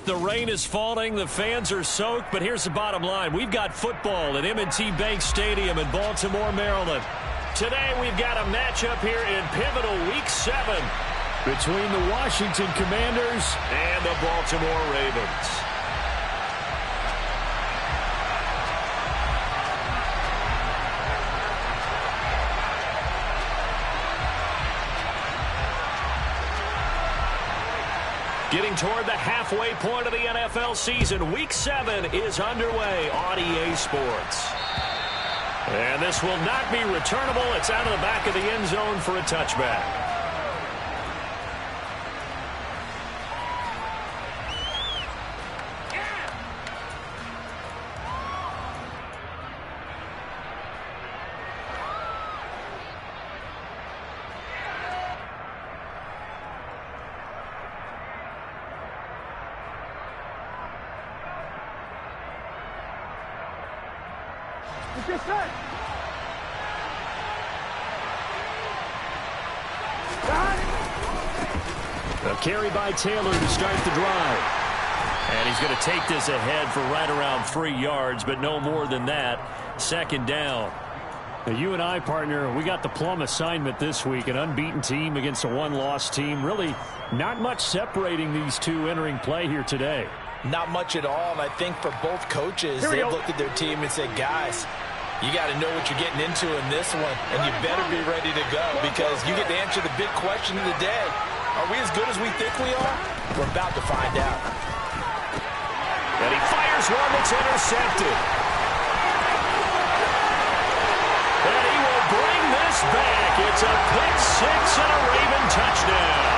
The rain is falling. The fans are soaked. But here's the bottom line. We've got football at M&T Bank Stadium in Baltimore, Maryland. Today we've got a matchup here in pivotal Week 7 between the Washington Commanders and the Baltimore Ravens. Getting toward the halfway point of the NFL season, Week 7 is underway on EA Sports. And this will not be returnable. It's out of the back of the end zone for a touchback. A carry by Taylor to start the drive. And he's going to take this ahead for right around 3 yards, but no more than that. Second down. Now, you and I, partner, we got the plum assignment this week. An unbeaten team against a one-loss team. Really not much separating these two entering play here today. Not much at all, and I think for both coaches, they've looked at their team and said, guys, you got to know what you're getting into in this one, and you better be ready to go because you get to answer the big question of the day. Are we as good as we think we are? We're about to find out. And he fires one that's intercepted. And he will bring this back. It's a pick six and a Raven touchdown.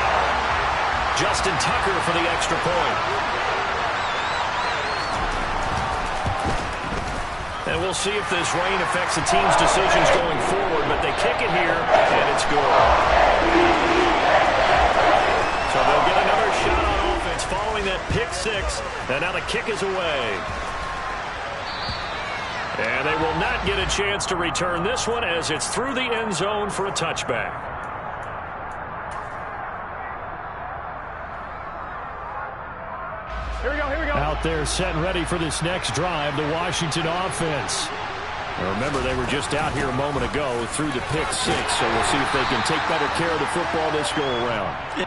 Justin Tucker for the extra point. And we'll see if this rain affects the team's decisions going forward, but they kick it here, and it's good. So they'll get another shot on offense following that pick six, and now the kick is away. And they will not get a chance to return this one as it's through the end zone for a touchback. Here we go. Out there set and ready for this next drive, the Washington offense. Now remember, they were just out here a moment ago through the pick six, so we'll see if they can take better care of the football this go around.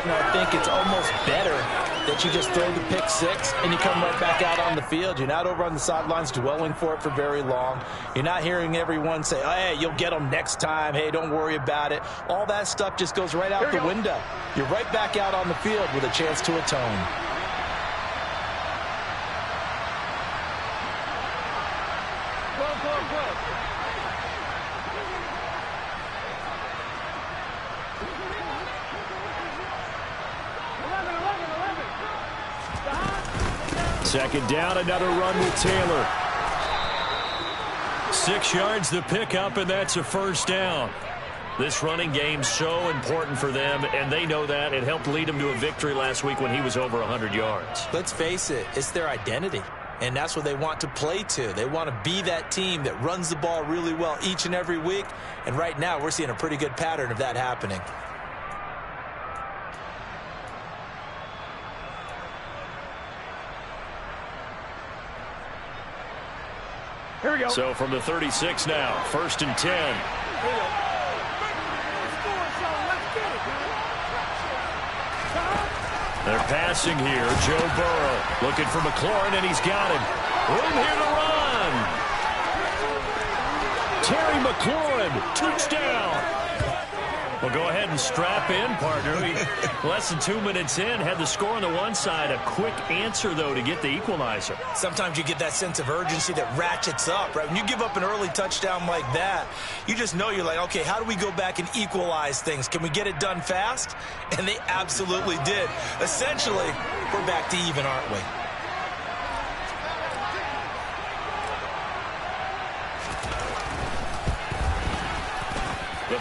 I think it's almost better that you just throw the pick six and you come right back out on the field. You're not over on the sidelines dwelling for it for very long. You're not hearing everyone say, oh, hey, you'll get them next time. Hey, don't worry about it. All that stuff just goes right out the window. You're right back out on the field with a chance to atone. Second down, another run with Taylor. 6 yards the pickup, and that's a first down. This running game's so important for them, and they know that. It helped lead them to a victory last week when he was over 100 yards. Let's face it, it's their identity, and that's what they want to play to. They want to be that team that runs the ball really well each and every week, and right now we're seeing a pretty good pattern of that happening. Here we go. So from the 36 now, 1st and 10. They're passing here. Joe Burrow looking for McLaurin, and he's got him. Room here to run. Terry McLaurin, touchdown. Well, go ahead and strap in, partner. Less than 2 minutes in, had the score on the one side. A quick answer, though, to get the equalizer. Sometimes you get that sense of urgency that ratchets up, right? When you give up an early touchdown like that, you just know you're like, okay, how do we go back and equalize things? Can we get it done fast? And they absolutely did. Essentially, we're back to even, aren't we?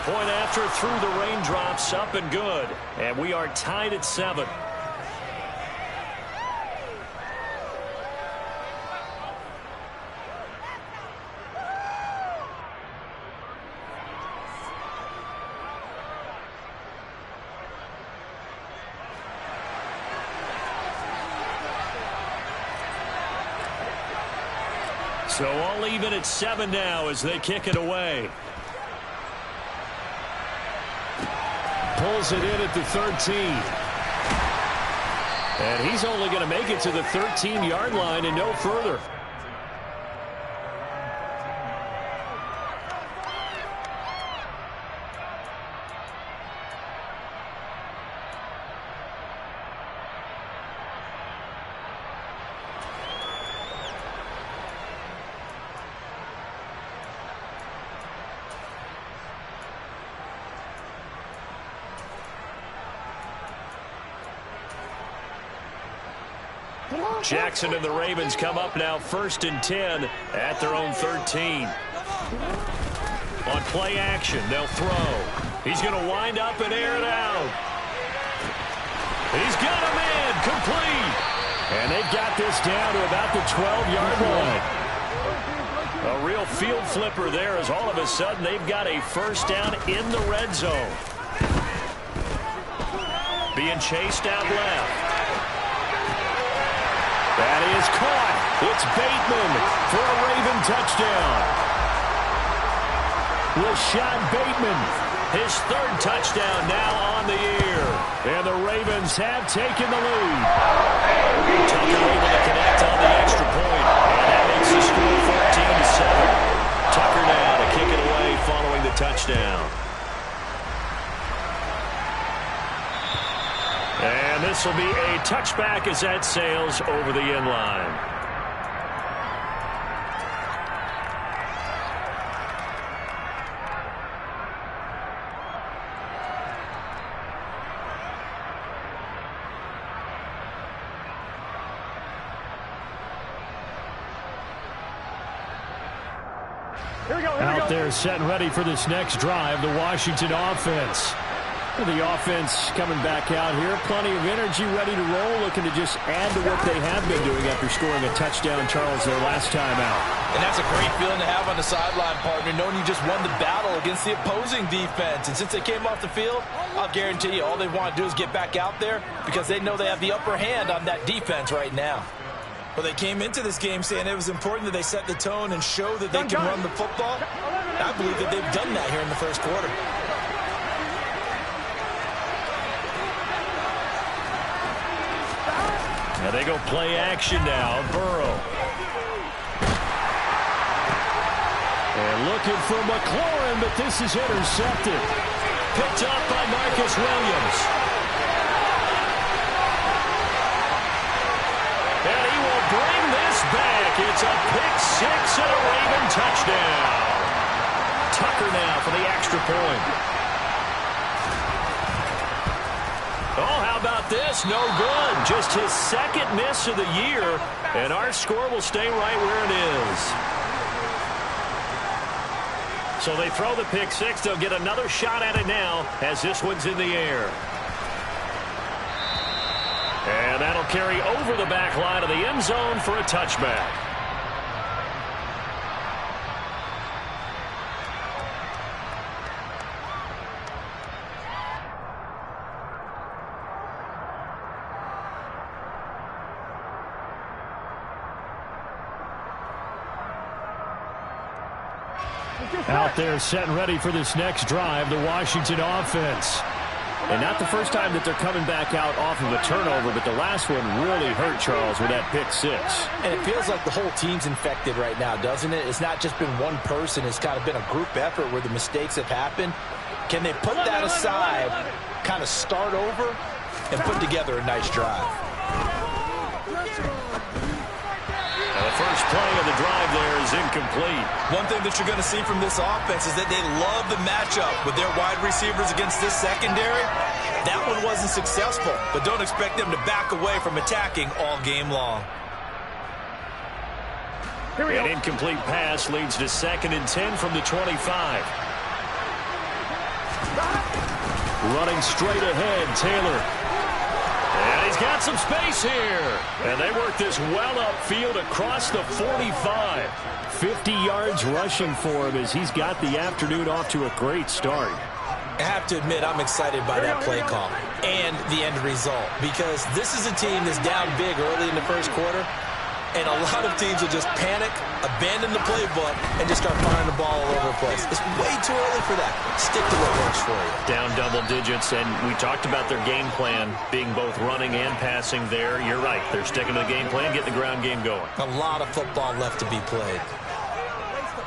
point after through the raindrops, up and good. And we are tied at 7. So all even at 7 now as they kick it away. Pulls it in at the 13. And he's only going to make it to the 13-yard line and no further. Jackson and the Ravens come up now 1st and 10 at their own 13. On play action, they'll throw. He's going to wind up and air it out. He's got a man complete. And they've got this down to about the 12-yard line. A real field flipper there as all of a sudden they've got a first down in the red zone. Being chased out left. That is caught. It's Bateman for a Raven touchdown. Rashad Bateman, his 3rd touchdown now on the year. And the Ravens have taken the lead. Tucker able to connect on the extra point. And that makes the score 14-7. Tucker now to kick it away following the touchdown. And this will be a touchback as that sails over the end line. Out there set and ready for this next drive, the Washington offense. The offense coming back out here. Plenty of energy, ready to roll, looking to just add to what they have been doing after scoring a touchdown, Charles, their last time out. And that's a great feeling to have on the sideline, partner, knowing you just won the battle against the opposing defense. And since they came off the field, I'll guarantee you all they want to do is get back out there because they know they have the upper hand on that defense right now. Well, they came into this game saying it was important that they set the tone and show that they can run the football. I believe that they've done that here in the first quarter. Now they go play action now. Burrow. And looking for McLaurin, but this is intercepted. Picked up by Marcus Williams. And he will bring this back. It's a pick-6 and a Raven touchdown. Tucker now for the extra point. Oh, how about this? No good. Just his 2nd miss of the year, and our score will stay right where it is. So they throw the pick-6. They'll get another shot at it now as this one's in the air. And that'll carry over the back line of the end zone for a touchback. Out there set and ready for this next drive, the Washington offense. And not the first time that they're coming back out off of a turnover, but the last one really hurt, Charles, with that pick-6. And it feels like the whole team's infected right now, doesn't it? It's not just been one person. It's kind of been a group effort where the mistakes have happened. Can they put that aside, kind of start over, and put together a nice drive? The first play of the drive there is incomplete. One thing that you're going to see from this offense is that they love the matchup with their wide receivers against this secondary. That one wasn't successful, but don't expect them to back away from attacking all game long. An incomplete pass leads to 2nd and 10 from the 25. Running straight ahead, Taylor. And he's got some space here. And they work this well upfield across the 45. 50 yards rushing for him as he's got the afternoon off to a great start. I have to admit, I'm excited by that play call and the end result, because this is a team that's down big early in the first quarter, and a lot of teams will just panic, abandon the playbook, and just start firing the ball all over the place. It's way too early for that. Stick to what works for you. Down double digits, and we talked about their game plan being both running and passing there. You're right. They're sticking to the game plan, getting the ground game going. A lot of football left to be played.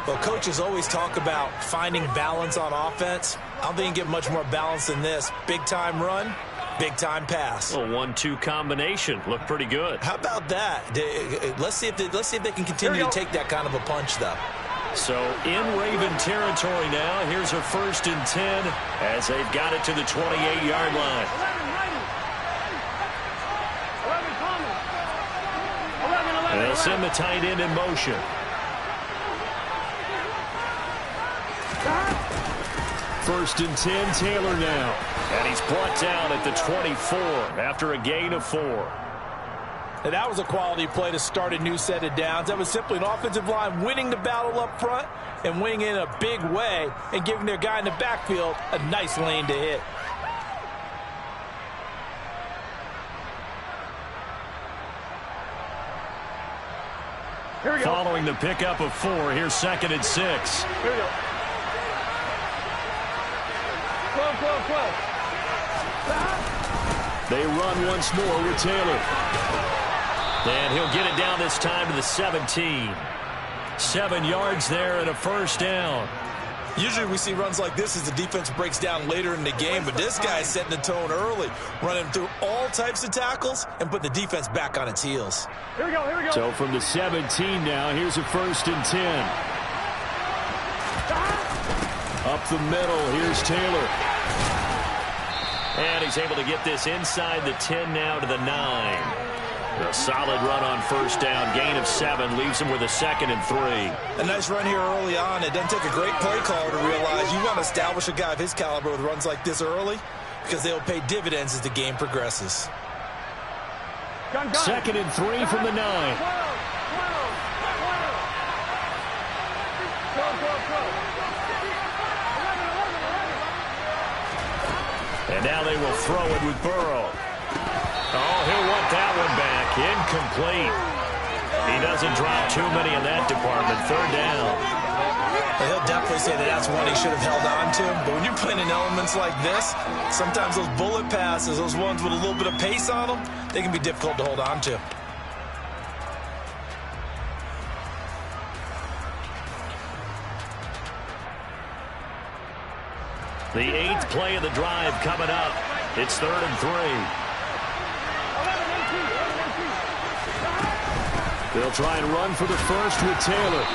Well, coaches always talk about finding balance on offense. I don't think you get much more balance than this. Big-time run, big-time pass. A 1-2 combination. Looked pretty good. How about that? Let's see if they can continue to take that kind of a punch, though. So in Raven territory now. Here's a 1st and 10 as they've got it to the 28-yard line. And they'll send the tight end in motion. First and 10, Taylor now. And he's brought down at the 24 after a gain of 4. And that was a quality play to start a new set of downs. That was simply an offensive line winning the battle up front and winning in a big way and giving their guy in the backfield a nice lane to hit. Here we go. Following the pickup of 4, here's 2nd and 6. Here we go. 12. They run once more with Taylor. And he'll get it down this time to the 17. 7 yards there and a 1st down. Usually we see runs like this as the defense breaks down later in the game, but this guy's setting the tone early, running through all types of tackles and putting the defense back on its heels. Here we go. So from the 17 now, here's a 1st and 10. Up the middle, here's Taylor. And he's able to get this inside the 10 now to the 9. A solid run on 1st down. Gain of 7 leaves him with a 2nd and 3. A nice run here early on. It doesn't take a great play caller to realize you want to establish a guy of his caliber with runs like this early, because they'll pay dividends as the game progresses. 2nd and 3 from the 9. And now they will throw it with Burrow. Oh, he'll want that one back. Incomplete. He doesn't drop too many in that department. 3rd down. Well, he'll definitely say that that's one he should have held on to. But when you're playing in elements like this, sometimes those bullet passes, those ones with a little bit of pace on them, they can be difficult to hold on to. The 8th play of the drive coming up. It's 3rd and 3. They'll try and run for the 1st with Taylor.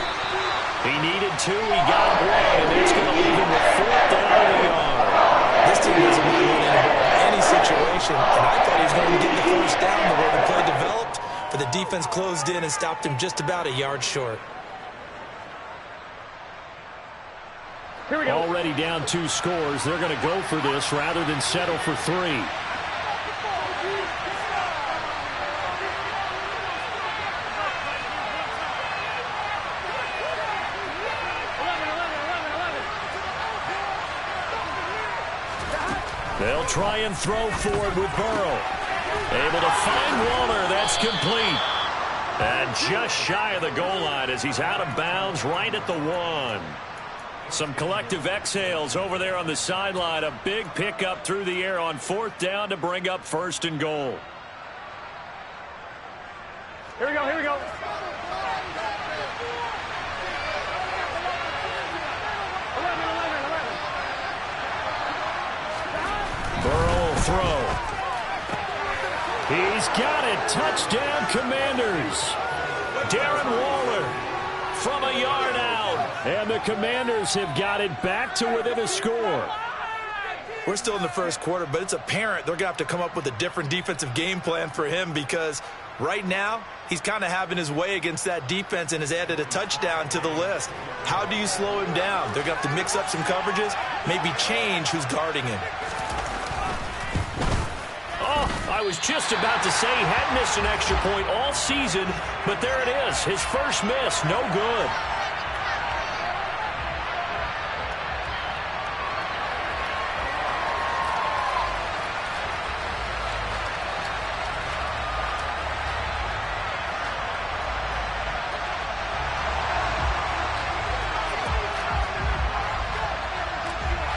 He needed 2. He got 1. And it's going to leave him with 4th down on the yard. This team doesn't want to win any situation. And I thought he was going to get the 1st down the way the play developed, but the defense closed in and stopped him just about a yard short. Here we go. Already down 2 scores. They're going to go for this rather than settle for 3. They'll try and throw forward with Burrow. Able to find Waller. That's complete. And just shy of the goal line as he's out of bounds right at the 1. Some collective exhales over there on the sideline. A big pickup through the air on 4th down to bring up 1st and goal. Here we go. Burrow will throw. He's got it. Touchdown, Commanders. Darren Waller from a yard out. And the Commanders have got it back to within a score. We're still in the first quarter, but it's apparent they're going to have to come up with a different defensive game plan for him, because Right now, he's kind of having his way against that defense and has added a touchdown to the list. How do you slow him down? They're going to have to mix up some coverages, maybe change who's guarding him. Oh, I was just about to say he hadn't missed an extra point all season, but there it is. His first miss, no good.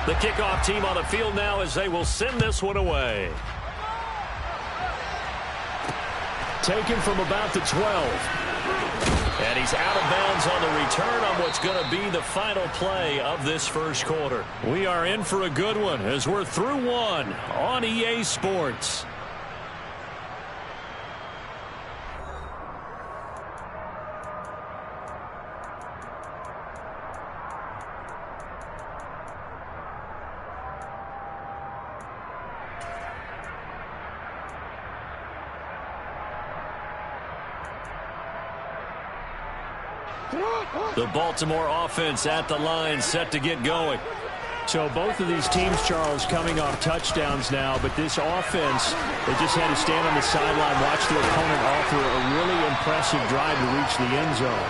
The kickoff team on the field now as they will send this one away. Taken from about the 12. And he's out of bounds on the return on what's going to be the final play of this first quarter. We are in for a good one as we're through one on EA Sports. The Baltimore offense at the line, set to get going. So both of these teams, Charles, coming off touchdowns now, but this offense, they just had to stand on the sideline, watch their opponent offer a really impressive drive to reach the end zone.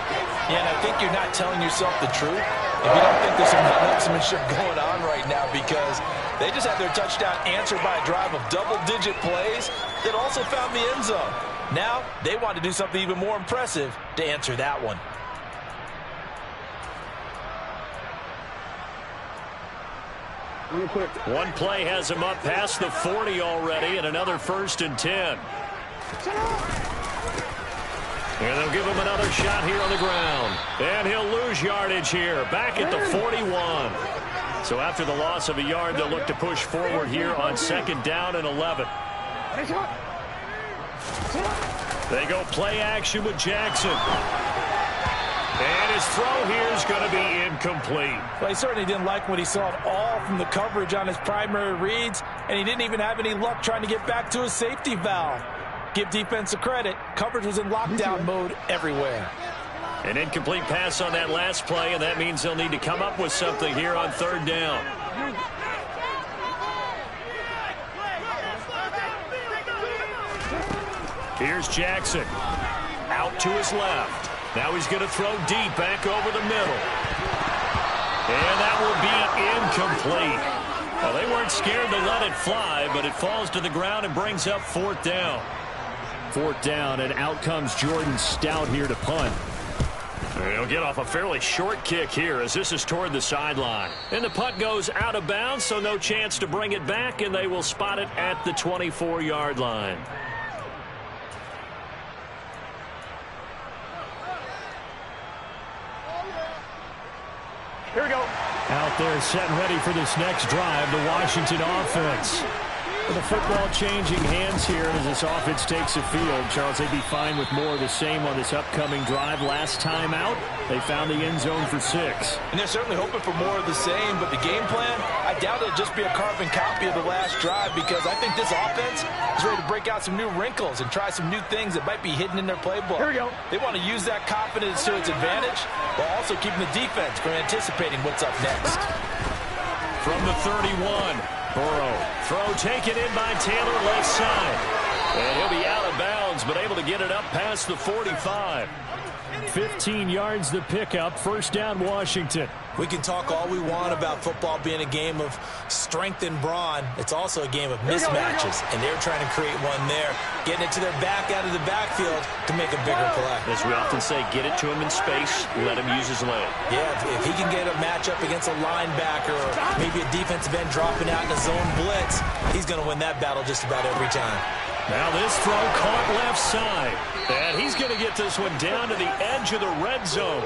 Yeah, and I think you're not telling yourself the truth if you don't think there's some one-upsmanship going on right now, because they just had their touchdown answered by a drive of double-digit plays that also found the end zone. Now they want to do something even more impressive to answer that one. One play has him up past the 40 already, and another 1st and 10. And they'll give him another shot here on the ground. And he'll lose yardage here, back at the 41. So after the loss of a yard, they'll look to push forward here on 2nd down and 11. They go play action with Jackson. And his throw here is going to be incomplete. Well, he certainly didn't like what he saw at all from the coverage on his primary reads, and he didn't even have any luck trying to get back to his safety valve. Give defense a credit. Coverage was in lockdown mode everywhere. An incomplete pass on that last play, and that means they'll need to come up with something here on 3rd down. Here's Jackson. Out to his left. Now he's going to throw deep back over the middle. And that will be incomplete. Well, they weren't scared to let it fly, but it falls to the ground and brings up 4th down. 4th down, and out comes Jordan Stout here to punt. He'll get off a fairly short kick here as this is toward the sideline. And the punt goes out of bounds, so no chance to bring it back, and they will spot it at the 24-yard line. Here we go. Out there set and ready for this next drive, the Washington offense. With the football changing hands here as this offense takes the field, Charles, they'd be fine with more of the same on this upcoming drive. Last time out, they found the end zone for 6. And they're certainly hoping for more of the same, but the game plan, I doubt it'll just be a carbon copy of the last drive, because I think this offense is ready to break out some new wrinkles and try some new things that might be hidden in their playbook. Here we go. They want to use that confidence to its advantage while also keeping the defense from anticipating what's up next. From the 31. Burrow, throw taken in by Taylor, left side. And he'll be out of bounds, but able to get it up past the 45. 15 yards the pickup, 1st down Washington. We can talk all we want about football being a game of strength and brawn. It's also a game of mismatches, and they're trying to create one there, getting it to their back out of the backfield to make a bigger play. As we often say, get it to him in space, let him use his leg. Yeah, if he can get a matchup against a linebacker or maybe a defensive end dropping out in a zone blitz, he's going to win that battle just about every time. Now this throw caught left side. And he's going to get this one down to the edge of the red zone.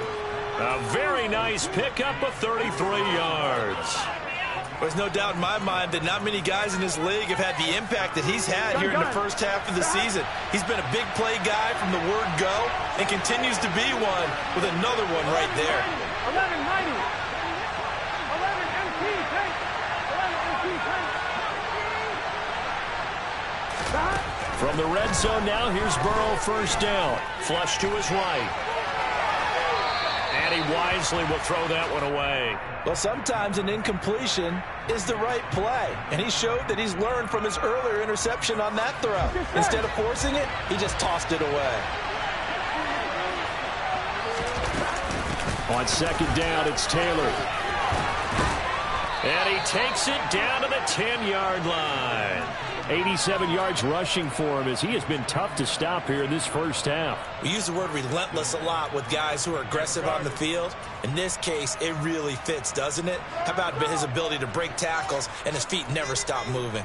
A very nice pickup of 33 yards. There's no doubt in my mind that not many guys in this league have had the impact that he's had here in the first half of the season. He's been a big play guy from the word go and continues to be one with another one right there. 1190. 11 MT, take. 11 MT, take. From the red zone now, here's Burrow, first down. Flush to his right. And he wisely will throw that one away. Well, sometimes an incompletion is the right play. And he showed that he's learned from his earlier interception on that throw. Instead of forcing it, he just tossed it away. On second down, it's Taylor. And he takes it down to the 10-yard line. 87 yards rushing for him as he has been tough to stop here in this first half. We use the word relentless a lot with guys who are aggressive on the field. In this case, it really fits, doesn't it? How about his ability to break tackles and his feet never stop moving?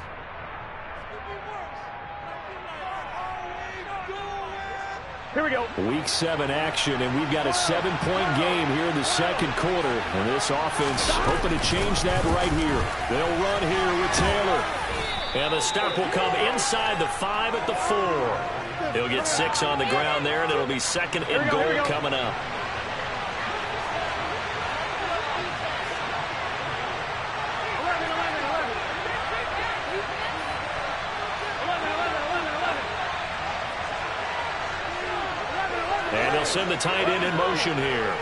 Here we go. Week 7 action, and we've got a 7-point game here in the second quarter. And this offense hoping to change that right here. They'll run here with Taylor. And the stop will come inside the 5 at the 4. He'll get 6 on the ground there, and it'll be second and goal coming up. And they'll send the tight end in motion here.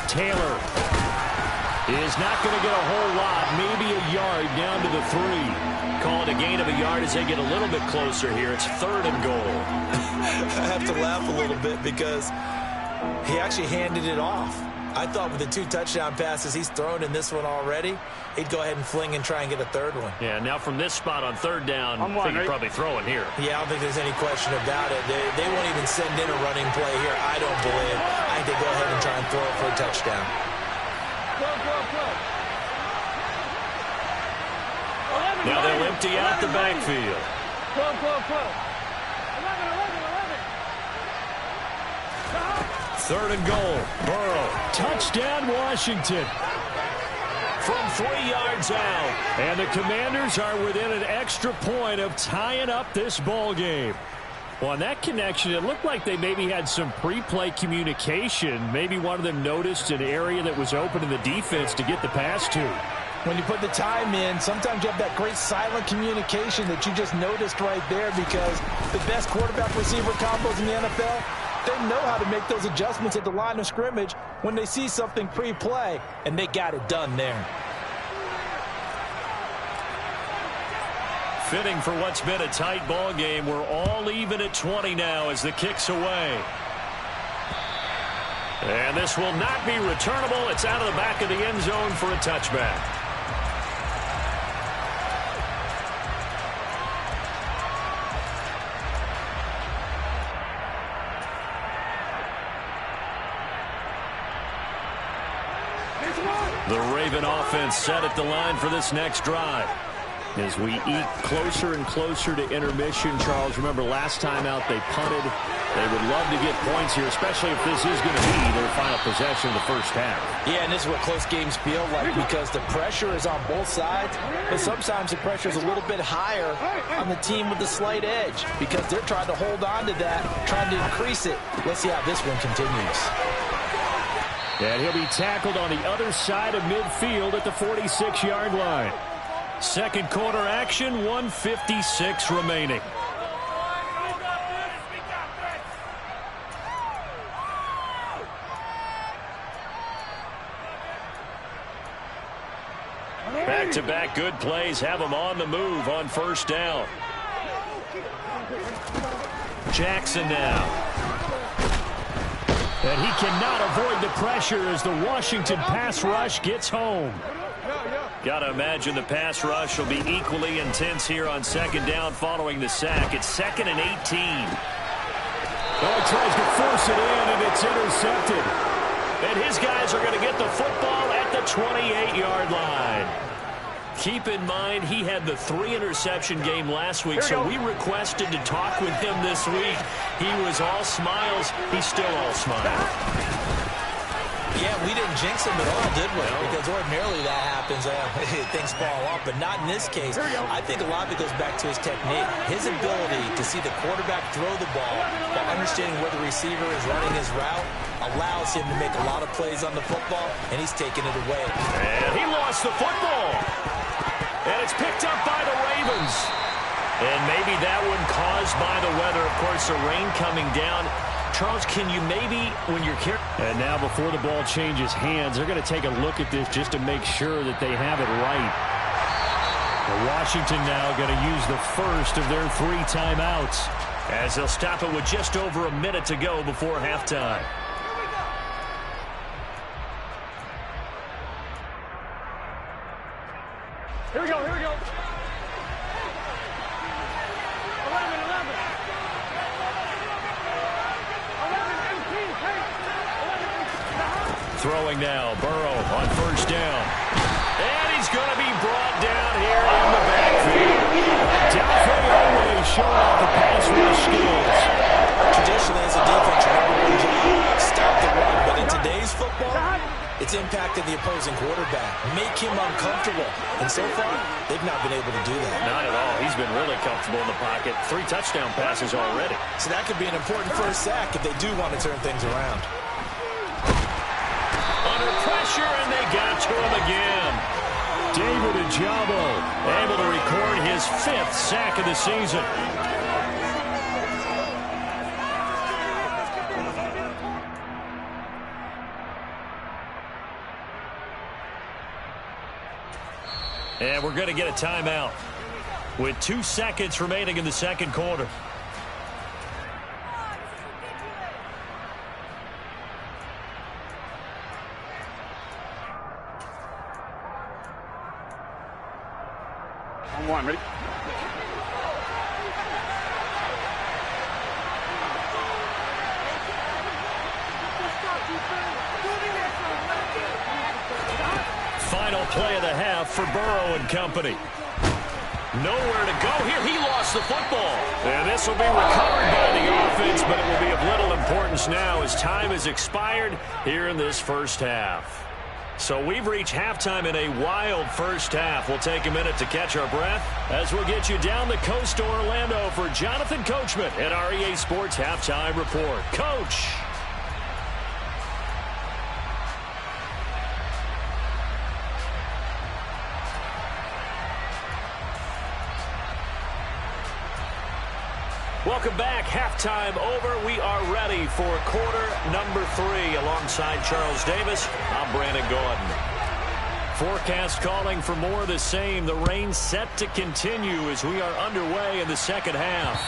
Taylor is not going to get a whole lot, maybe a yard down to the 3. Call it a gain of a yard as they get a little bit closer here. It's third and goal. I have to laugh a little bit because he actually handed it off. I thought with the 2 touchdown passes he's thrown in this one already, he'd go ahead and fling and try and get a third one. Yeah, now from this spot on third down, I think he'd probably throw it here. Yeah, I don't think there's any question about it. They won't even send in a running play here, I don't believe. I think they go ahead and try and throw it for a touchdown. Now they'll empty out the backfield. Third and goal. Burrow. Touchdown, Washington. From 3 yards out. And the Commanders are within an extra point of tying up this ball game. Well, on that connection, it looked like they maybe had some pre-play communication. Maybe one of them noticed an area that was open in the defense to get the pass to. When you put the time in, sometimes you have that great silent communication that you just noticed right there, because the best quarterback-receiver combos in the NFL, they know how to make those adjustments at the line of scrimmage when they see something pre-play, and they got it done there. Fitting for what's been a tight ball game. We're all even at 20 now as the kick's away. And this will not be returnable. It's out of the back of the end zone for a touchback. The Raven offense set at the line for this next drive. As we eke closer and closer to intermission, Charles, remember last time out they punted. They would love to get points here, especially if this is going to be their final possession of the first half. Yeah, and this is what close games feel like, because the pressure is on both sides, but sometimes the pressure is a little bit higher on the team with the slight edge, because they're trying to hold on to that, trying to increase it. Let's see how this one continues. And he'll be tackled on the other side of midfield at the 46-yard line. Second quarter action, 1:56 remaining. Back-to-back good plays have them on the move on first down. Jackson now. And he cannot avoid the pressure as the Washington pass rush gets home. Got to imagine the pass rush will be equally intense here on second down following the sack. It's 2nd and 18. Oh, he tries to force it in, and it's intercepted. And his guys are going to get the football at the 28-yard line. Keep in mind, he had the 3-interception game last week, so we requested to talk with him this week. He was all smiles. He's still all smiles. Yeah, we didn't jinx him at all, did we? No. Because ordinarily that happens. Things fall off, but not in this case. I think a lot of it goes back to his technique. His ability to see the quarterback throw the ball while understanding where the receiver is running his route. A allows him to make a lot of plays on the football, and he's taking it away. And he lost the football. And it's picked up by the Ravens. And maybe that one caused by the weather. Of course, the rain coming down. Charles, can you maybe, when you're carrying... And now before the ball changes hands, they're going to take a look at this just to make sure that they have it right. Washington now going to use the first of their 3 timeouts, as they'll stop it with just over a minute to go before halftime. Here we go, here we go. 11, 11. Throwing now, Burrow on first down. And he's going to be brought down here in the backfield. Dalvin always showing off the pass rush skills. Traditionally, as a defense, your number one job, stop the run. But in today's football, it's impacted the opposing quarterback. Make him uncomfortable. And so far, they've not been able to do that. Not at all. He's been really comfortable in the pocket. 3 touchdown passes already. So that could be an important first sack if they do want to turn things around. Under pressure, and they got to him again. David Ojabo able to record his 5th sack of the season. And we're going to get a timeout with 2 seconds remaining in the second quarter. On 1, ready? Final play of the half for Burrow and company. Nowhere to go here. He lost the football. And this will be recovered by the offense, but it will be of little importance now as time has expired here in this first half. So we've reached halftime in a wild first half. We'll take a minute to catch our breath as we'll get you down the coast to Orlando for Jonathan Coachman at our EA Sports Halftime Report. Coach. Welcome back. Halftime over. We are ready for quarter number 3 alongside Charles Davis. I'm Brandon Gordon. Forecast calling for more of the same. The rain set to continue as we are underway in the second half.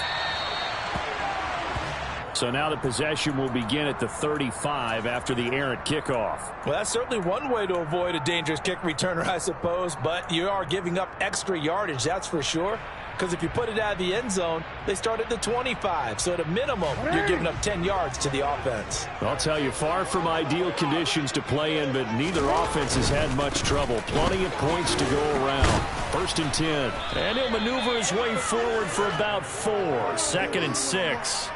So now the possession will begin at the 35 after the errant kickoff. Well, that's certainly one way to avoid a dangerous kick returner, I suppose, but you are giving up extra yardage, that's for sure. Because if you put it out of the end zone, they start at the 25. So at a minimum, you're giving up 10 yards to the offense. I'll tell you, far from ideal conditions to play in, but neither offense has had much trouble. Plenty of points to go around. 1st and 10. And he'll maneuver his way forward for about 4. 2nd and 6.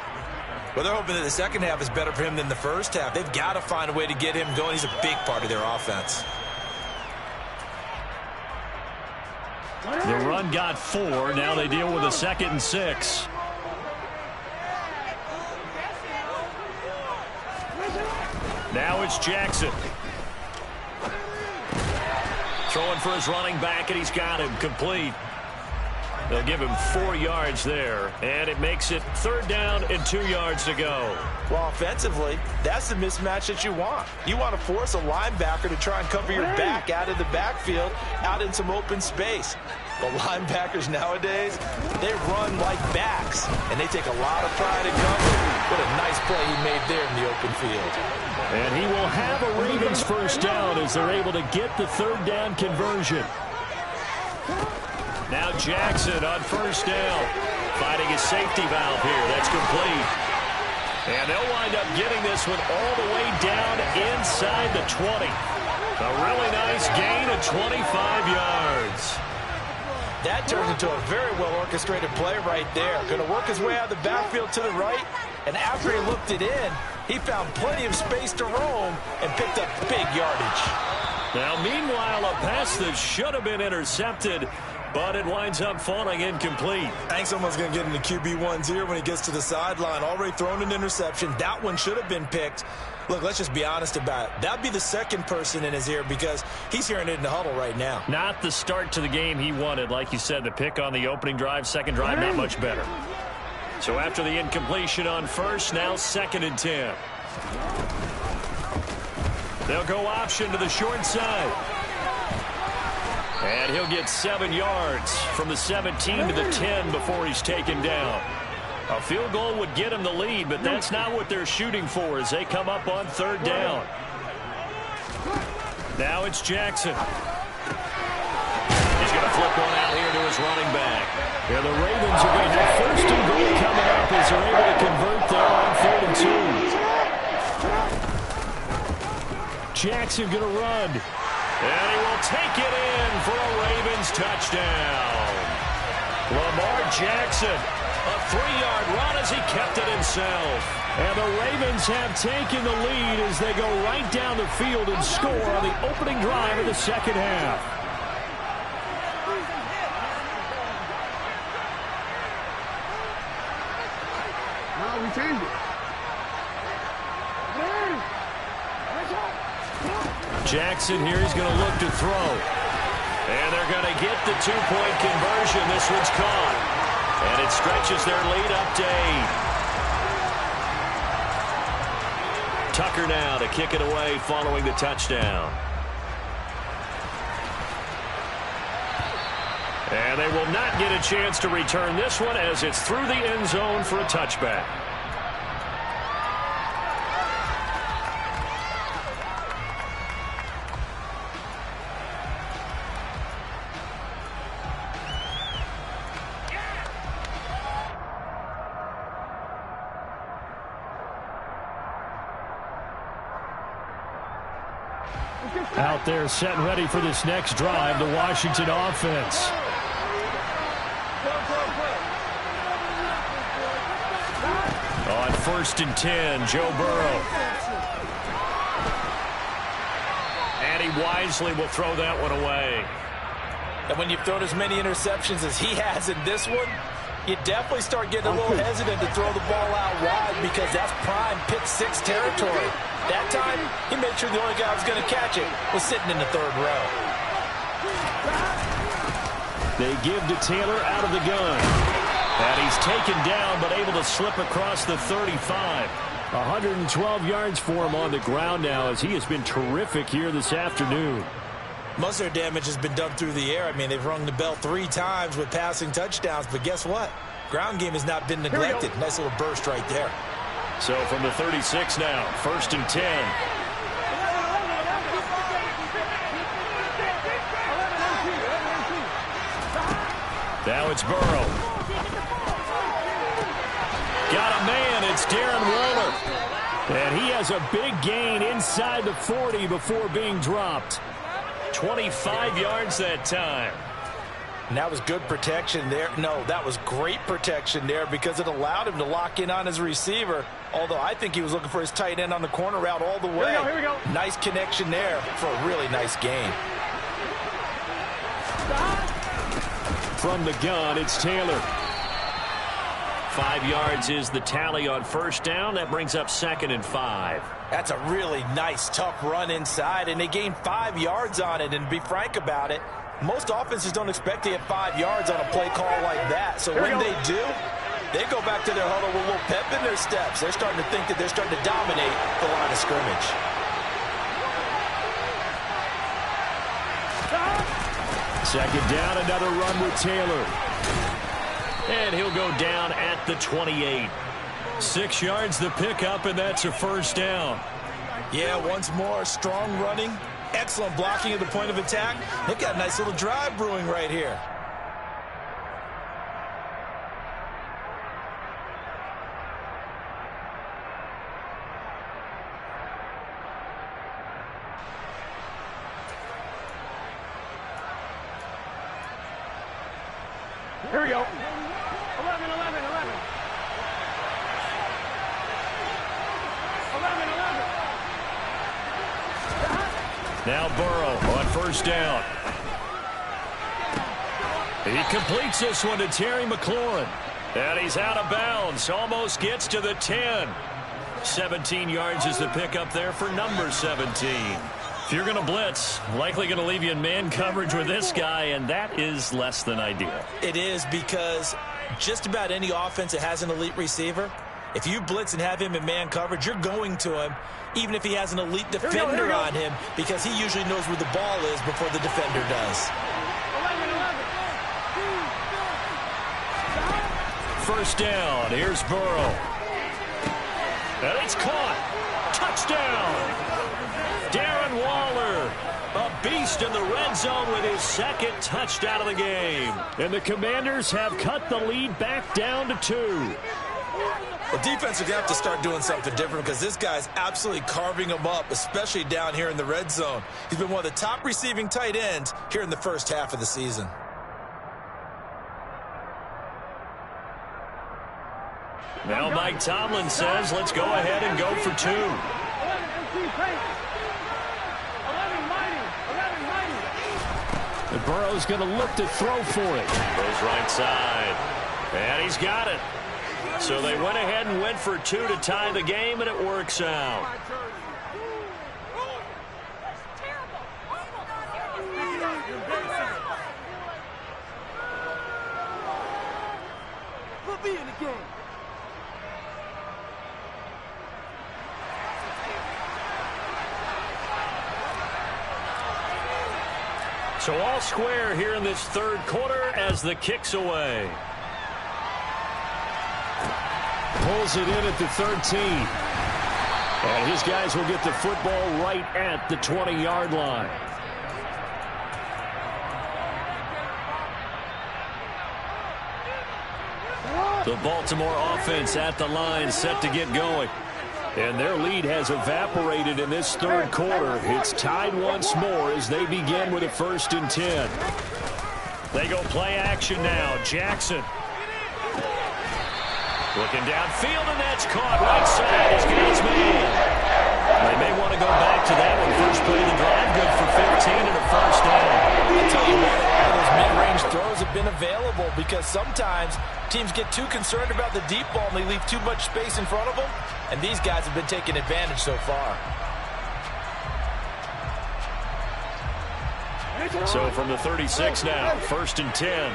Well, they're hoping that the second half is better for him than the first half. They've got to find a way to get him going. He's a big part of their offense. The run got 4. Now they deal with a 2nd and 6. Now it's Jackson. Throwing for his running back, and he's got him complete. They'll give him 4 yards there, and it makes it 3rd down and 2 yards to go. Well, offensively, that's the mismatch that you want. You want to force a linebacker to try and cover your back out of the backfield, out in some open space. The linebackers nowadays, they run like backs, and they take a lot of pride in cover. What a nice play he made there in the open field. And he will have a Ravens first down as they're able to get the 3rd down conversion. Now Jackson on first down, finding his safety valve here. That's complete. And they'll wind up getting this one all the way down inside the 20. A really nice gain of 25 yards. That turns into a very well-orchestrated play right there. Going to work his way out of the backfield to the right, and after he looked it in, he found plenty of space to roam and picked up big yardage. Now, meanwhile, a pass that should have been intercepted, but it winds up falling incomplete. I think someone's going to get into QB1's ear when he gets to the sideline. Already thrown an interception. That one should have been picked. Look, let's just be honest about it. That'd be the second person in his ear because he's hearing it in the huddle right now. Not the start to the game he wanted. Like you said, the pick on the opening drive, second drive, not much better. So after the incompletion on first, now 2nd and 10. They'll go option to the short side. And he'll get 7 yards from the 17 to the 10 before he's taken down. A field goal would get him the lead, but that's not what they're shooting for as they come up on 3rd down. Now it's Jackson. He's going to flip one out here to his running back. Yeah, the Ravens are going to have 1st and goal coming up as they're able to convert there on 3rd and 2. Jackson going to run. And he will take it in for a Ravens touchdown. Lamar Jackson, a 3-yard run as he kept it himself. And the Ravens have taken the lead as they go right down the field and score on the opening drive of the 2nd half. No, we changed it. Jackson here, he's going to look to throw. And they're going to get the 2-point conversion. This one's caught. And it stretches their lead up to 8. Tucker now to kick it away following the touchdown. And they will not get a chance to return this one as it's through the end zone for a touchback. Out there set and ready for this next drive, the Washington offense. On 1st and 10, Joe Burrow. And he wisely will throw that one away. And when you've thrown as many interceptions as he has in this one, you definitely start getting a little hesitant to throw the ball out wide because that's prime pick 6 territory. That time, he made sure the only guy who was going to catch it was sitting in the 3rd row. They give to Taylor out of the gun. And he's taken down but able to slip across the 35. 112 yards for him on the ground now as he has been terrific here this afternoon. Most of their damage has been done through the air. I mean, they've rung the bell 3 times with passing touchdowns, but guess what? Ground game has not been neglected. Nice little burst right there. So from the 36 now, 1st and 10. Now it's Burrow. Got a man, it's Darren Waller. And he has a big gain inside the 40 before being dropped. 25 yards that time. And that was good protection there. No, that was great protection there because it allowed him to lock in on his receiver. Although I think he was looking for his tight end on the corner route all the way. Here we go. Nice connection there for a really nice gain. From the gun, it's Taylor. 5 yards is the tally on 1st down. That brings up 2nd and 5. That's a really nice, tough run inside, and they gained 5 yards on it. And to be frank about it, most offenses don't expect to get 5 yards on a play call like that. So when they do, they go back to their huddle with a little pep in their steps. They're starting to think that they're starting to dominate the line of scrimmage. Second down, another run with Taylor. And he'll go down at the 28. 6 yards the pickup, and that's a 1st down. Yeah, once more, strong running, excellent blocking at the point of attack. They've got a nice little drive brewing right here. Here we go. 11, 11, 11. 11, 11. Now Burrow on 1st down. He completes this one to Terry McLaurin. And he's out of bounds. Almost gets to the 10. 17 yards is the pickup there for number 17. If you're going to blitz, likely going to leave you in man coverage with this guy, and that is less than ideal. It is, because just about any offense that has an elite receiver, if you blitz and have him in man coverage, you're going to him, even if he has an elite defender on him, because he usually knows where the ball is before the defender does. 1st down. Here's Burrow. And it's caught. Touchdown. Darren Waller, a beast in the red zone with his 2nd touchdown of the game. And the Commanders have cut the lead back down to 2. The defense are going to have to start doing something different, because this guy's absolutely carving them up, especially down here in the red zone. He's been one of the top receiving tight ends here in the first half of the season. Now Mike Tomlin says, let's go ahead and go for 2. And Burrow's going to look to throw for it. Goes right side. And he's got it. So they went ahead and went for 2 to tie the game, and it works out. Put me in the game. So all square here in this 3rd quarter as the kick's away. Pulls it in at the 13. And his guys will get the football right at the 20-yard line. The Baltimore offense at the line, set to get going. And their lead has evaporated in this 3rd quarter. It's tied once more as they begin with a 1st and 10. They go play action now. Jackson. Looking downfield, and that's caught right side. He's got his man. They may want to go back to that one. First play of the drive, good for 15 and a 1st down. I'll tell you what, all those mid-range throws have been available, because sometimes teams get too concerned about the deep ball and they leave too much space in front of them, and these guys have been taking advantage so far. So from the 36 now, 1st and 10.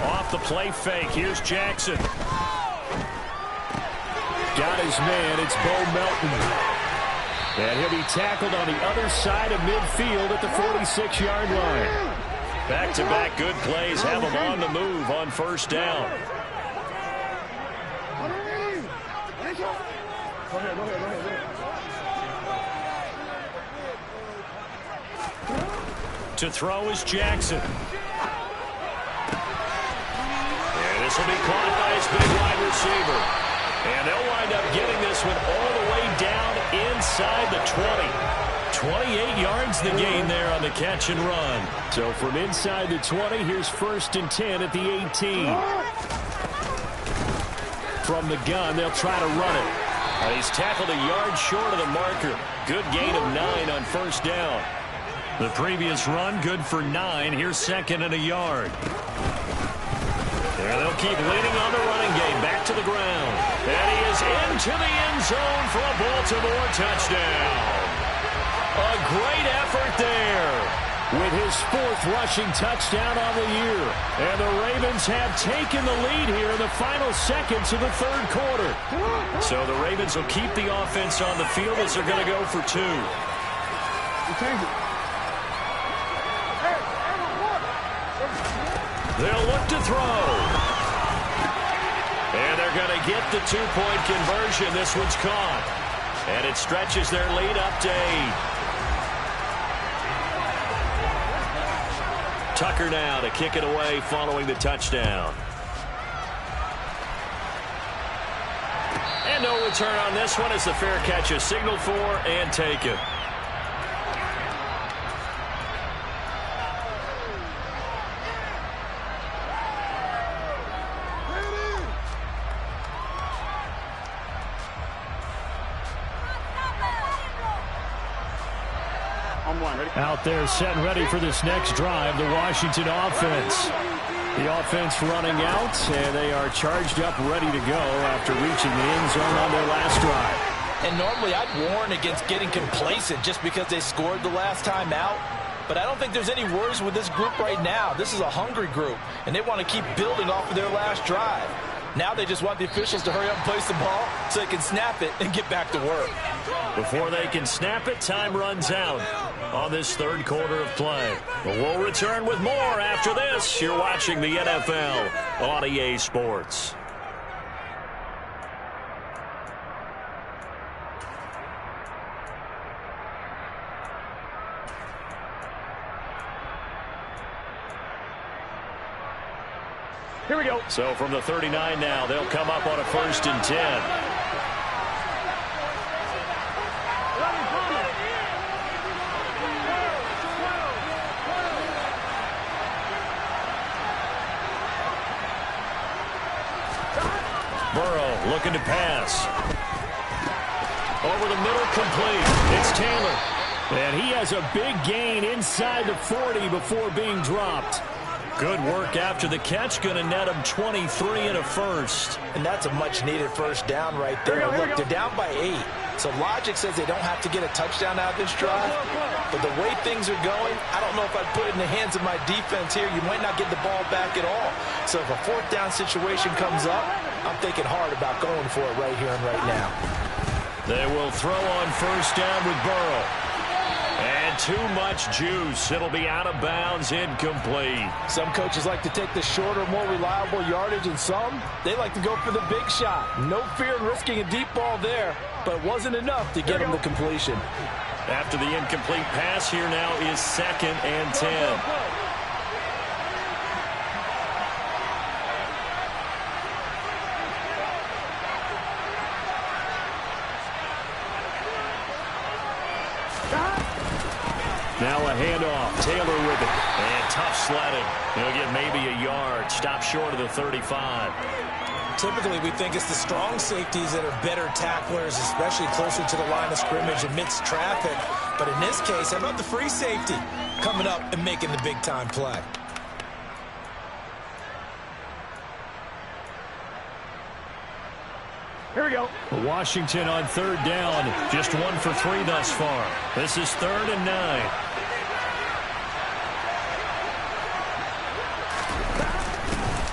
Off the play fake. Here's Jackson. Got his man. It's Bo Melton. And he'll be tackled on the other side of midfield at the 46-yard line. Back-to-back good plays have them on the move on 1st down. To throw is Jackson. And this will be caught by his big wide receiver. And they'll wind up getting this one all the way down inside the 20. 28 yards the gain there on the catch and run. So from inside the 20, here's 1st and 10 at the 18. From the gun, they'll try to run it. And he's tackled a yard short of the marker. Good gain of 9 on 1st down. The previous run, good for 9. Here's 2nd and a yard. There they'll keep leaning on the running game. Back to the ground. And he is into the end zone for a Baltimore touchdown. A great effort there. With his 4th rushing touchdown on the year. And the Ravens have taken the lead here in the final seconds of the 3rd quarter. So the Ravens will keep the offense on the field as they're going to go for 2. They'll look to throw. And they're going to get the 2-point conversion. This one's caught. And it stretches their lead up to 8. Tucker now to kick it away following the touchdown. And no return on this one as the fair catch is signaled for and taken. Out there set and ready for this next drive, the Washington offense. The offense running out, and they are charged up, ready to go after reaching the end zone on their last drive. And normally I'd warn against getting complacent just because they scored the last time out. But I don't think there's any worries with this group right now. This is a hungry group, and they want to keep building off of their last drive. Now they just want the officials to hurry up and place the ball so they can snap it and get back to work. Before they can snap it, time runs out on this third quarter of play. But we'll return with more after this. You're watching the NFL on EA Sports. Here we go. So from the 39 now, they'll come up on a 1st and 10. Burrow looking to pass. Over the middle, complete. It's Taylor. And he has a big gain inside the 40 before being dropped. Good work after the catch. Going to net him 23 and a first. And that's a much-needed first down right there. Look, they're down by 8. So logic says they don't have to get a touchdown out of this drive. But the way things are going, I don't know if I'd put it in the hands of my defense here. You might not get the ball back at all. So if a 4th down situation comes up, I'm thinking hard about going for it right here and right now. They will throw on 1st down with Burrow. And too much juice. It'll be out of bounds, incomplete. Some coaches like to take the shorter, more reliable yardage, and some, they like to go for the big shot. No fear in risking a deep ball there, but it wasn't enough to get him the completion. After the incomplete pass, here now is 2nd and 10. Now a handoff. Taylor with it. And tough sledding. He'll get maybe a yard. Stop short of the 35. Typically, we think it's the strong safeties that are better tacklers, especially closer to the line of scrimmage amidst traffic. But in this case, how about the free safety coming up and making the big-time play? Here we go. Washington on 3rd down. Just 1 for 3 thus far. This is 3rd and 9.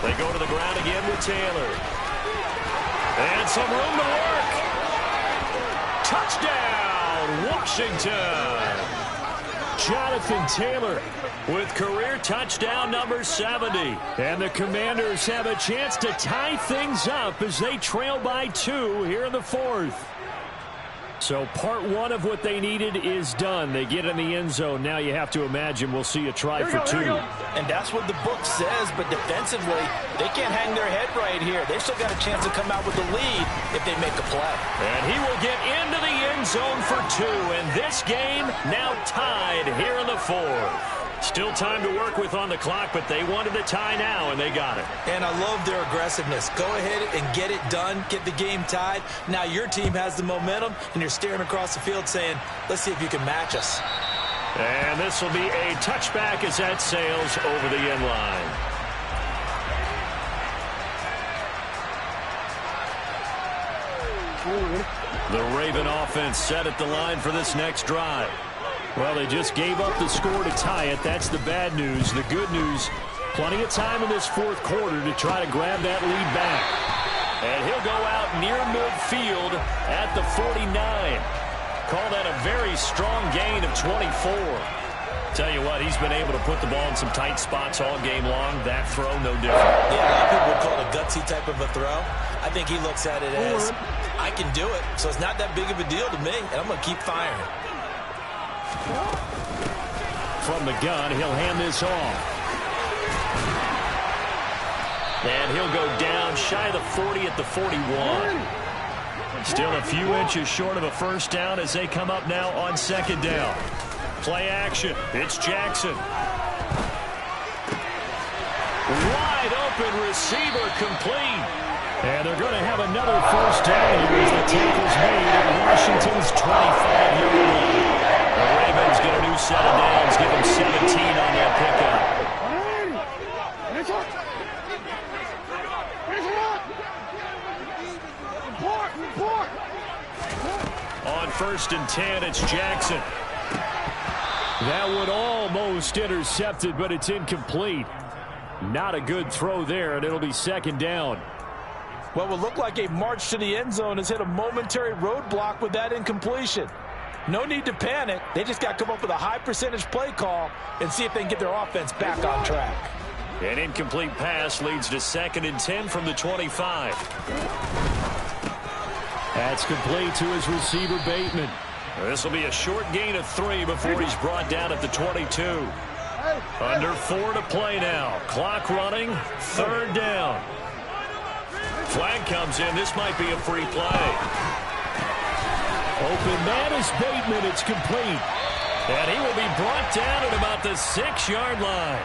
They go to the ground again with Taylor. And some room to work. Touchdown, Washington. Jonathan Taylor with career touchdown number 70. And the Commanders have a chance to tie things up as they trail by 2 here in the 4th. So part 1 of what they needed is done. They get in the end zone. Now you have to imagine we'll see a try for 2. And that's what the book says, but defensively, they can't hang their head right here. They've still got a chance to come out with the lead if they make a play. And he will get into the end zone for 2. And this game now tied here in the 4th. Still time to work with on the clock, but they wanted the tie now, and they got it. And I love their aggressiveness. Go ahead and get it done, get the game tied. Now your team has the momentum, and you're staring across the field saying, let's see if you can match us. And this will be a touchback as that sails over the end line. The Raven offense set at the line for this next drive. Well, they just gave up the score to tie it. That's the bad news. The good news, plenty of time in this 4th quarter to try to grab that lead back. And he'll go out near midfield at the 49. Call that a very strong gain of 24. Tell you what, he's been able to put the ball in some tight spots all game long. That throw, no different. Yeah, a lot of people would call it a gutsy type of a throw. I think he looks at it as, I can do it, so it's not that big of a deal to me, and I'm going to keep firing. From the gun, he'll hand this off. And he'll go down shy of the 40 at the 41. Still a few inches short of a first down as they come up now on 2nd down. Play action. It's Jackson. Wide open receiver, complete. And they're going to have another first down here as the tackle's made at Washington's 25-yard line. The Ravens get a new set of downs, give them 17 on that pickup. first and 10. It's Jackson. That one almost intercepted, but it's incomplete. Not a good throw there, and it'll be second down. What would look like a march to the end zone has hit a momentary roadblock with that incompletion. No need to panic. They just got to come up with a high percentage play call and see if they can get their offense back on track. An incomplete pass leads to second and 10 from the 25. That's complete to his receiver, Bateman. This will be a short gain of 3 before he's brought down at the 22. Under 4 to play now. Clock running. Third down. Flag comes in. This might be a free play. Open man is Bateman. It's complete. And he will be brought down at about the 6-yard line.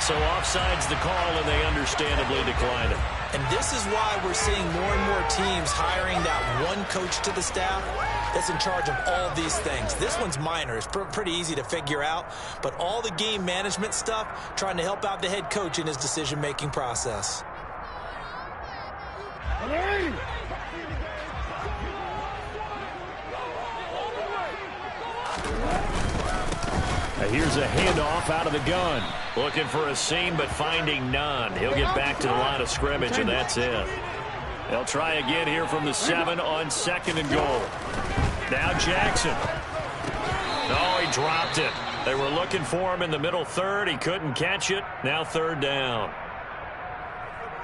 So offside's the call, and they understandably declined it. And this is why we're seeing more and more teams hiring that one coach to the staff that's in charge of all these things. This one's minor. It's pretty easy to figure out. But all the game management stuff, trying to help out the head coach in his decision-making process. Here's a handoff out of the gun. Looking for a seam, but finding none. He'll get back to the line of scrimmage, and that's it. They'll try again here from the 7 on second and goal. Now Jackson. Oh, he dropped it. They were looking for him in the middle third. He couldn't catch it. Now third down.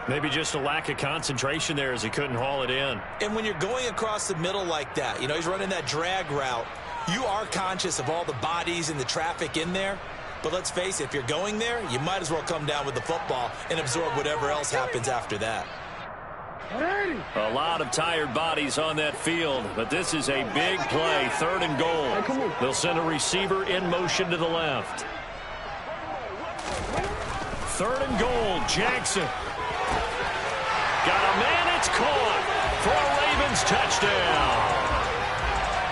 Maybe just a lack of concentration there as he couldn't haul it in. And when you're going across the middle like that, you know, he's running that drag route, you are conscious of all the bodies and the traffic in there. But let's face it, if you're going there, you might as well come down with the football and absorb whatever else happens after that. A lot of tired bodies on that field, but this is a big play, third and goal. They'll send a receiver in motion to the left. Third and goal, Jackson. Got a man, it's caught for a Ravens touchdown.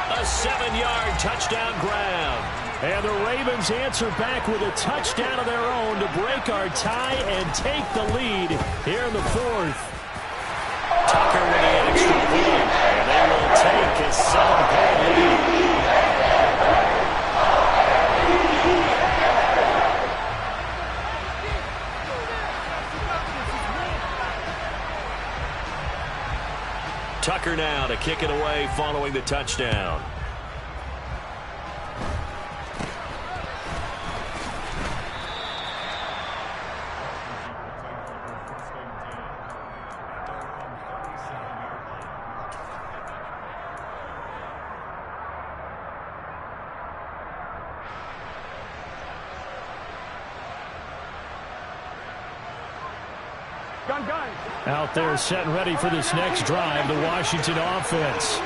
A 7-yard touchdown grab. And the Ravens answer back with a touchdown of their own to break our tie and take the lead here in the fourth. Tucker with the extra point, and they will take a 7-point lead. Tucker now to kick it away following the touchdown. Out there set and ready for this next drive, the Washington offense.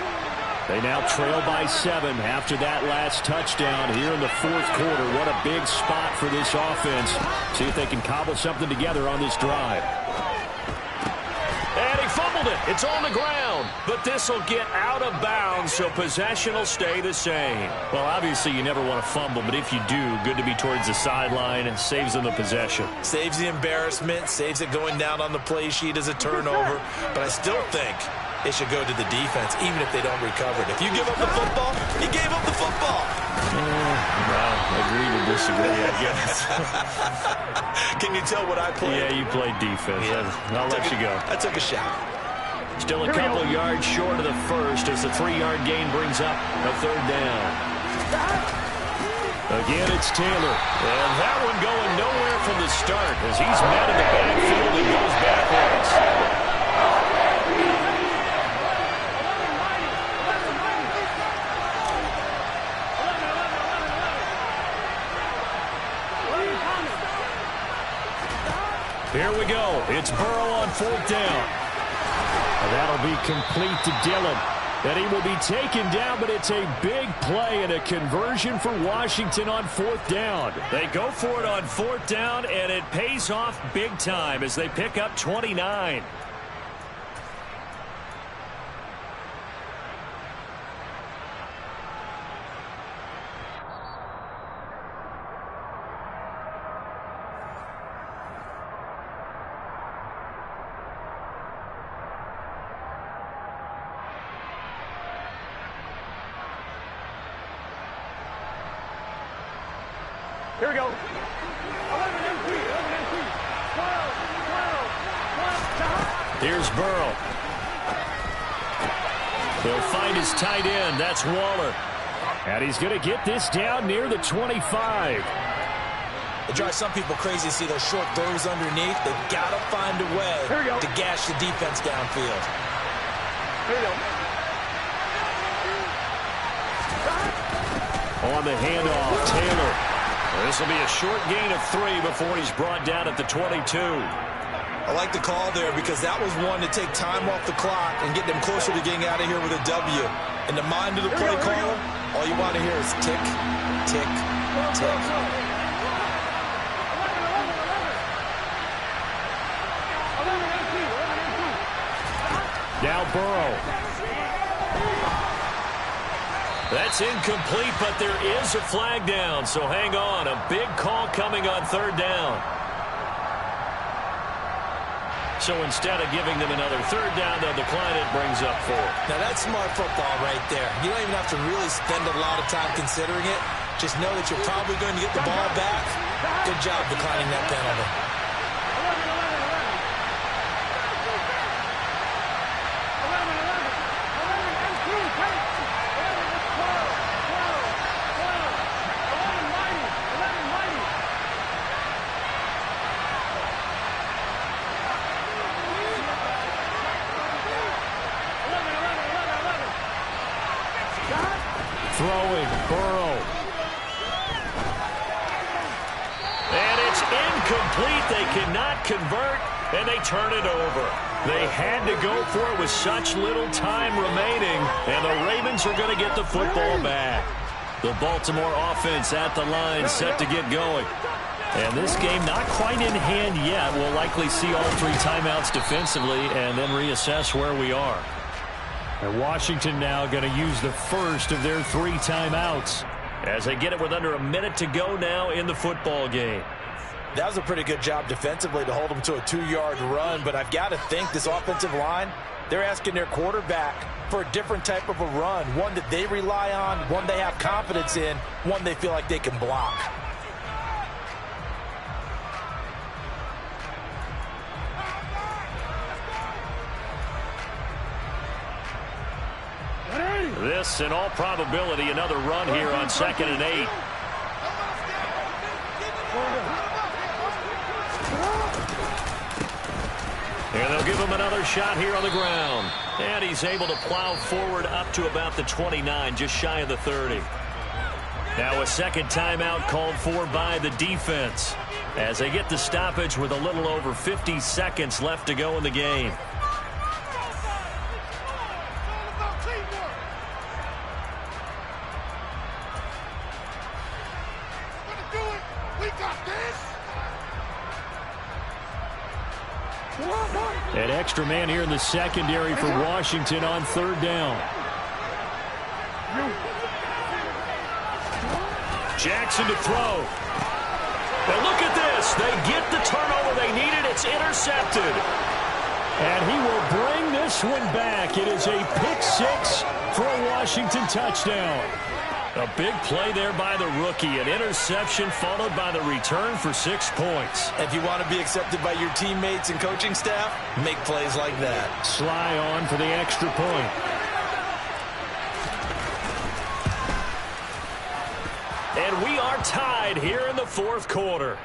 They now trail by 7 after that last touchdown here in the fourth quarter. What a big spot for this offense. See if they can cobble something together on this drive. And he fumbled it. It's on the ground. But this will get out of bounds, so possession will stay the same. Well, obviously you never want to fumble, but if you do, good to be towards the sideline and saves them the possession. Saves the embarrassment, saves it going down on the play sheet as a turnover. But I still think it should go to the defense, even if they don't recover it. If you give up the football, you gave up the football. Well, agree to disagree, I guess. Can you tell what I played? Yeah, you played defense. Yeah. I'll let you go. I took a shot. Still a couple yards short of the first as the 3-yard gain brings up a third down. Again, it's Taylor. And that one going nowhere from the start as he's met in the backfield and goes backwards. Here we go. It's Burrow on fourth down. That'll be complete to Dillon. And he will be taken down, but it's a big play and a conversion for Washington on fourth down. They go for it on fourth down, and it pays off big time as they pick up 29. Here we go. 11 12. Here's Burrow. He'll find his tight end. That's Waller. And he's going to get this down near the 25. It drives some people crazy to see those short throws underneath. They've got to find a way to gash the defense downfield. Here we go. On the handoff, Taylor. This will be a short gain of 3 before he's brought down at the 22. I like the call there because that was one to take time off the clock and get them closer to getting out of here with a W. In the mind of the play caller, all you want to hear is tick, tick, tick. Now Burrow. That's incomplete, but there is a flag down, so hang on. A big call coming on 3rd down. So instead of giving them another 3rd down, they'll decline it, brings up 4. Now that's smart football right there. You don't even have to really spend a lot of time considering it. Just know that you're probably going to get the ball back. Good job declining that penalty. Throwing, Burrow. And it's incomplete. They cannot convert, and they turn it over. They had to go for it with such little time remaining, and the Ravens are going to get the football back. The Baltimore offense at the line, set to get going. And this game not quite in hand yet. We'll likely see all 3 timeouts defensively and then reassess where we are. And Washington now going to use the first of their 3 timeouts. As they get it with under a minute to go now in the football game. That was a pretty good job defensively to hold them to a 2-yard run, but I've got to think this offensive line, they're asking their quarterback for a different type of a run, one that they rely on, one they have confidence in, one they feel like they can block. This, in all probability, another run here on 2nd and 8. And they'll give him another shot here on the ground. And he's able to plow forward up to about the 29, just shy of the 30. Now a 2nd timeout called for by the defense as they get the stoppage with a little over 50 seconds left to go in the game. An extra man here in the secondary for Washington on 3rd down. Jackson to throw. And look at this. They get the turnover they needed. It's intercepted. And he will bring this one back. It is a pick-6 for a Washington touchdown. A big play there by the rookie. An interception followed by the return for 6 points. If you want to be accepted by your teammates and coaching staff, make plays like that. Sly on for the extra point. And we are tied here in the 4th quarter.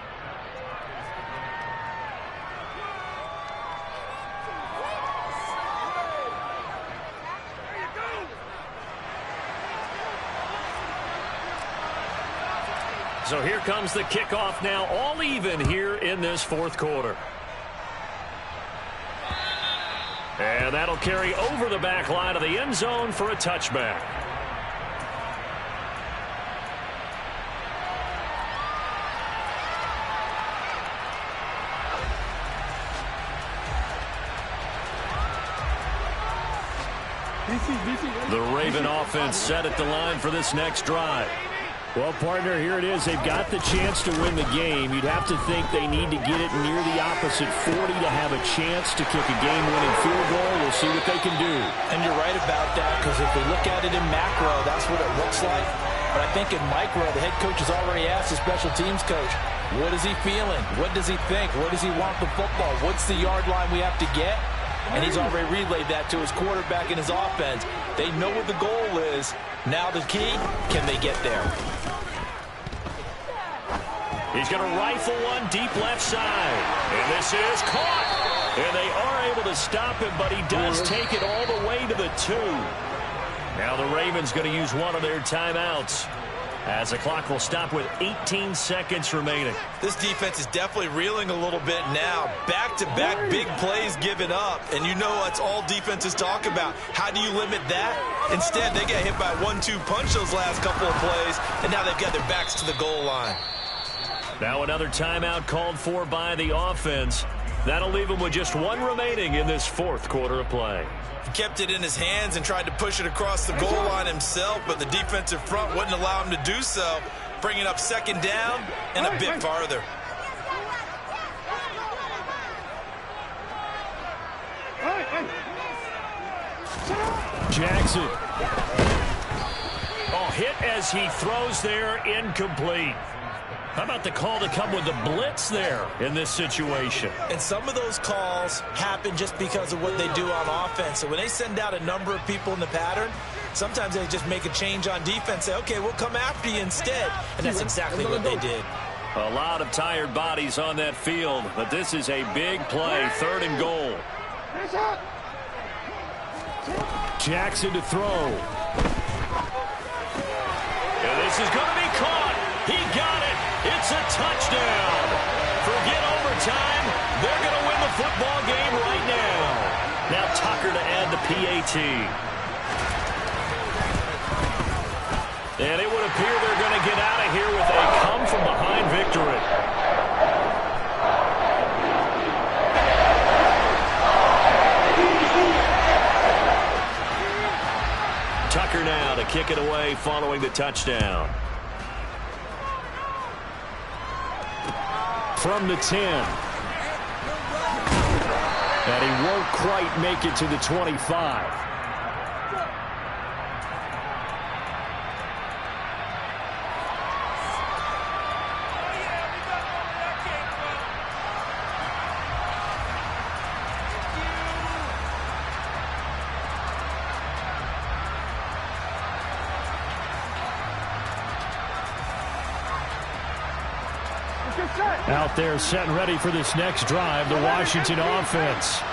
So here comes the kickoff now, all even here in this 4th quarter. And that'll carry over the back line of the end zone for a touchback. The Raven offense set at the line for this next drive. Well, partner, here it is. They've got the chance to win the game. You'd have to think they need to get it near the opposite 40 to have a chance to kick a game-winning field goal. We'll see what they can do. And you're right about that, because if we look at it in macro, that's what it looks like. But I think in micro, the head coach has already asked the special teams coach, what is he feeling? What does he think? Where does he want the football? What's the yard line we have to get? And he's already relayed that to his quarterback and his offense. They know what the goal is. Now the key, can they get there? He's going to rifle one deep left side. And this is caught. And they are able to stop him, but he does take it all the way to the 2. Now the Ravens going to use one of their timeouts, as the clock will stop with 18 seconds remaining. This defense is definitely reeling a little bit now. Back-to-back big plays given up. And you know that's all defenses talk about. How do you limit that? Instead, they get hit by a 1-2 punch those last couple of plays, and now they've got their backs to the goal line. Now another timeout called for by the offense. That'll leave him with just one remaining in this fourth quarter of play. He kept it in his hands and tried to push it across the goal line himself, but the defensive front wouldn't allow him to do so, bringing up second down and a bit farther. Jackson. Oh, hit as he throws there, incomplete. How about the call to come with the blitz there in this situation? And some of those calls happen just because of what they do on offense. So when they send out a number of people in the pattern, sometimes they just make a change on defense, say, okay, we'll come after you instead. And that's exactly what they did. A lot of tired bodies on that field, but this is a big play, 3rd and goal. Jackson to throw. And this is going to be caught. He got it. It's a touchdown. Forget overtime. They're going to win the football game right now. Now Tucker to add the PAT. And it would appear they're going to get out of here with a come-from-behind victory. Tucker now to kick it away following the touchdown. From the 10. And he won't quite make it to the 25. Out there set and ready for this next drive, the Washington offense.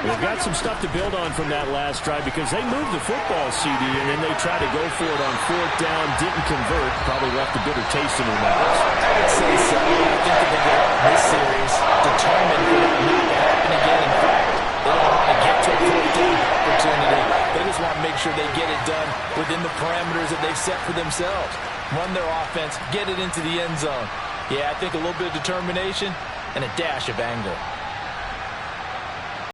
They've got some stuff to build on from that last drive because they moved the football, CD, and then they tried to go for it on 4th down, didn't convert, probably left a bitter taste in their mouths. I would say so. I think that they get this series determined for that not to happen again. In fact, they don't want to get to a 4th down opportunity. They just want to make sure they get it done within the parameters that they've set for themselves. Run their offense, get it into the end zone. Yeah, I think a little bit of determination and a dash of anger.